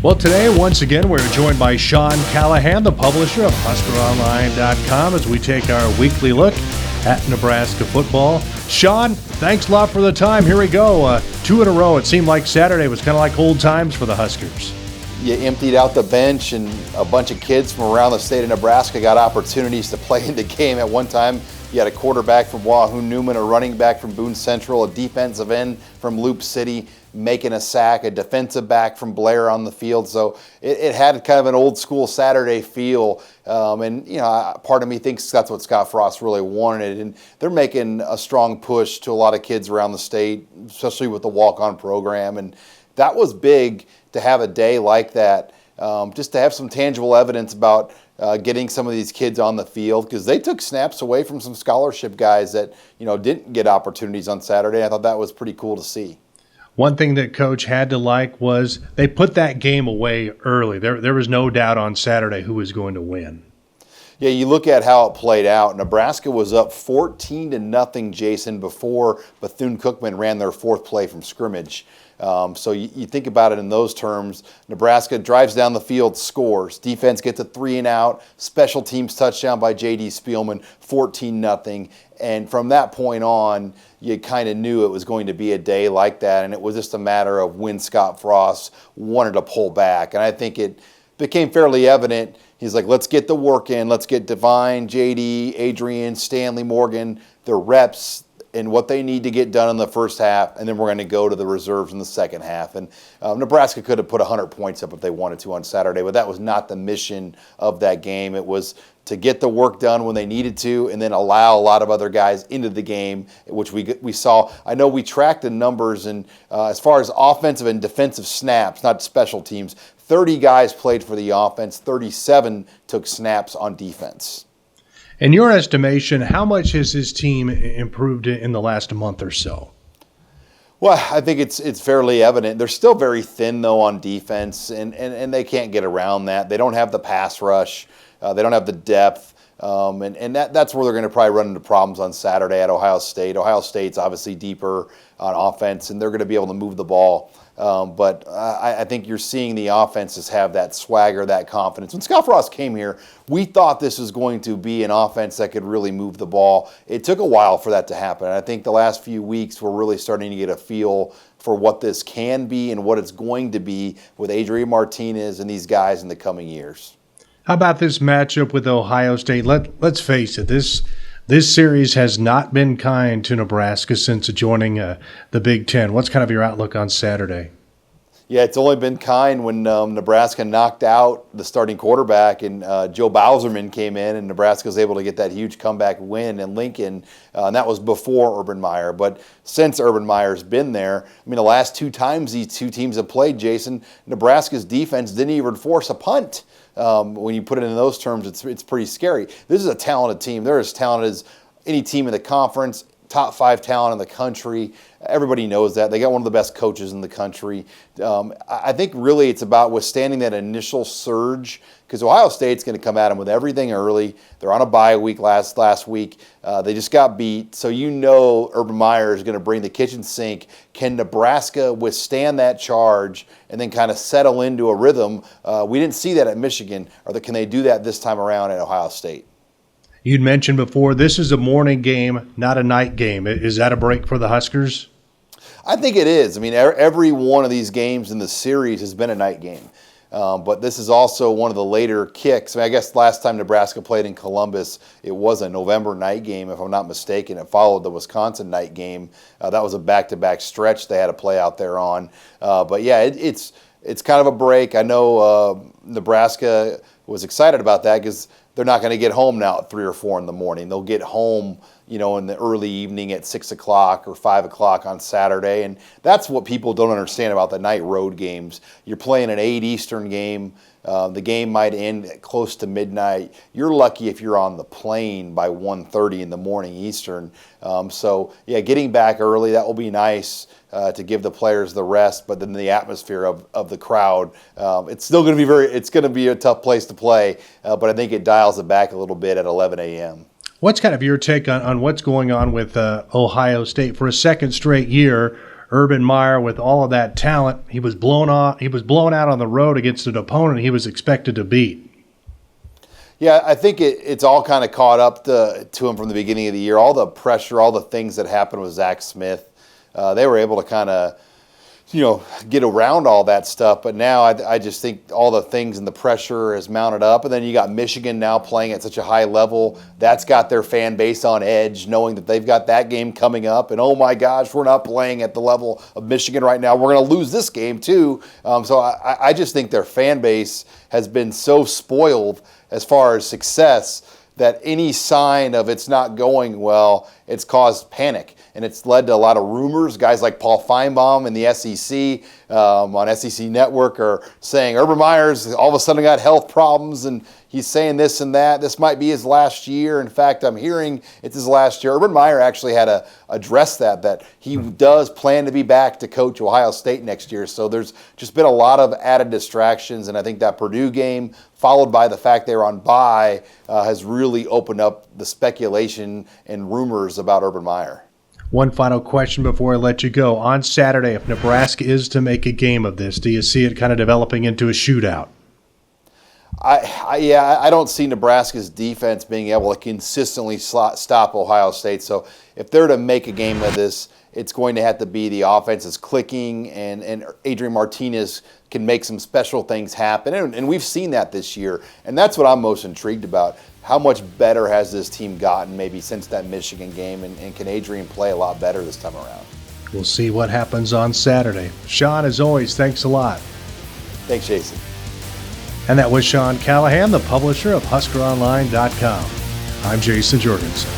Well, today, once again, we're joined by Sean Callahan, the publisher of HuskerOnline.com, as we take our weekly look at Nebraska football. Sean, thanks a lot for the time. Here we go. 2 in a row. It seemed like Saturday was kind of like old times for the Huskers. You emptied out the bench, and a bunch of kids from around the state of Nebraska got opportunities to play in the game. At one time, you had a quarterback from Wahoo Newman, a running back from Boone Central, a defensive end from Loop City making a sack, a defensive back from Blair on the field. So it had kind of an old school Saturday feel. And, you know, part of me thinks that's what Scott Frost really wanted. And they're making a strong push to a lot of kids around the state, especially with the walk-on program. And that was big to have a day like that, just to have some tangible evidence about getting some of these kids on the field, because they took snaps away from some scholarship guys that, you know, didn't get opportunities on Saturday. I thought that was pretty cool to see. One thing that Coach had to like was they put that game away early. There was no doubt on Saturday who was going to win. Yeah, you look at how it played out. Nebraska was up 14-0, Jason, before Bethune-Cookman ran their fourth play from scrimmage. So you think about it in those terms. Nebraska drives down the field, scores. Defense gets a 3-and-out. Special teams touchdown by J.D. Spielman, 14-0. And from that point on, you kind of knew it was going to be a day like that. And it was just a matter of when Scott Frost wanted to pull back. And I think it became fairly evident. He's like, let's get the work in. Let's get Devine, J.D., Adrian, Stanley, Morgan, their reps, and what they need to get done in the first half, and then we're going to go to the reserves in the second half. And Nebraska could have put 100 points up if they wanted to on Saturday, but that was not the mission of that game. It was to get the work done when they needed to, and then allow a lot of other guys into the game, which we saw. I know we tracked the numbers, and as far as offensive and defensive snaps, not special teams, 30 guys played for the offense, 37 took snaps on defense. In your estimation, how much has his team improved in the last month or so? Well, I think it's fairly evident. They're still very thin, though, on defense, and they can't get around that. They don't have the pass rush. They don't have the depth. And that's where they're going to probably run into problems on Saturday at Ohio State. Ohio State's obviously deeper on offense, and they're going to be able to move the ball. But I think you're seeing the offenses have that swagger, that confidence. When Scott Frost came here, we thought this was going to be an offense that could really move the ball. It took a while for that to happen. I think the last few weeks we're really starting to get a feel for what this can be and what it's going to be with Adrian Martinez and these guys in the coming years. How about this matchup with Ohio State? Let's face it, this series has not been kind to Nebraska since joining the Big Ten. What's kind of your outlook on Saturday? Yeah, it's only been kind when Nebraska knocked out the starting quarterback and Joe Bowserman came in, and Nebraska was able to get that huge comeback win in Lincoln, and that was before Urban Meyer. But since Urban Meyer's been there, I mean, the last 2 times these 2 teams have played, Jason, Nebraska's defense didn't even force a punt. When you put it in those terms, it's pretty scary. This is a talented team. They're as talented as any team in the conference, top 5 talent in the country. Everybody knows that. They got one of the best coaches in the country. I think really it's about withstanding that initial surge, because Ohio State's going to come at them with everything early. They're on a bye week last week. They just got beat. So you know Urban Meyer is going to bring the kitchen sink. Can Nebraska withstand that charge and then kind of settle into a rhythm? We didn't see that at Michigan. Can they do that this time around at Ohio State? You'd mentioned before, this is a morning game, not a night game. Is that a break for the Huskers? I think it is. I mean, every one of these games in the series has been a night game. But this is also one of the later kicks. I mean, I guess last time Nebraska played in Columbus, it was a November night game, if I'm not mistaken. It followed the Wisconsin night game. That was a back-to-back stretch they had to play out there on. But, yeah, it's kind of a break. I know Nebraska was excited about that because they're not going to get home now at 3 or 4 in the morning. They'll get home, you know, in the early evening at 6 o'clock or 5 o'clock on Saturday. And that's what people don't understand about the night road games. You're playing an 8 Eastern game. The game might end at close to midnight. You're lucky if you're on the plane by 1:30 in the morning Eastern. So, yeah, getting back early, that will be nice to give the players the rest. But then the atmosphere of the crowd, it's still going to be it's going to be a tough place to play. But I think it dials it back a little bit at 11 a.m. What's kind of your take on what's going on with Ohio State for a second straight year? Urban Meyer, with all of that talent, he was blown out on the road against an opponent he was expected to beat. Yeah, I think it's all kind of caught up to him from the beginning of the year. All the pressure, all the things that happened with Zach Smith, they were able to kind of, get around all that stuff. But now I just think all the things and the pressure has mounted up. And then you got Michigan now playing at such a high level. That's got their fan base on edge, knowing that they've got that game coming up. And, oh, my gosh, we're not playing at the level of Michigan right now. We're going to lose this game, too. So I just think their fan base has been so spoiled as far as success that any sign of it's not going well, it's caused panic. And it's led to a lot of rumors. Guys like Paul Feinbaum in the SEC, on SEC Network, are saying Urban Meyer's all of a sudden got health problems and he's saying this and that. This might be his last year. In fact, I'm hearing it's his last year. Urban Meyer actually had to address that he does plan to be back to coach Ohio State next year. So there's just been a lot of added distractions. And I think that Purdue game, followed by the fact they were on bye, has really opened up the speculation and rumors about Urban Meyer. One final question before I let you go. On Saturday, if Nebraska is to make a game of this, do you see it kind of developing into a shootout? I don't see Nebraska's defense being able to consistently stop Ohio State. So if they're to make a game of this, it's going to have to be the offense is clicking and Adrian Martinez can make some special things happen. And we've seen that this year. And that's what I'm most intrigued about. How much better has this team gotten maybe since that Michigan game? And can Adrian play a lot better this time around? We'll see what happens on Saturday. Sean, as always, thanks a lot. Thanks, Jason. And that was Sean Callahan, the publisher of HuskerOnline.com. I'm Jayson Jorgensen.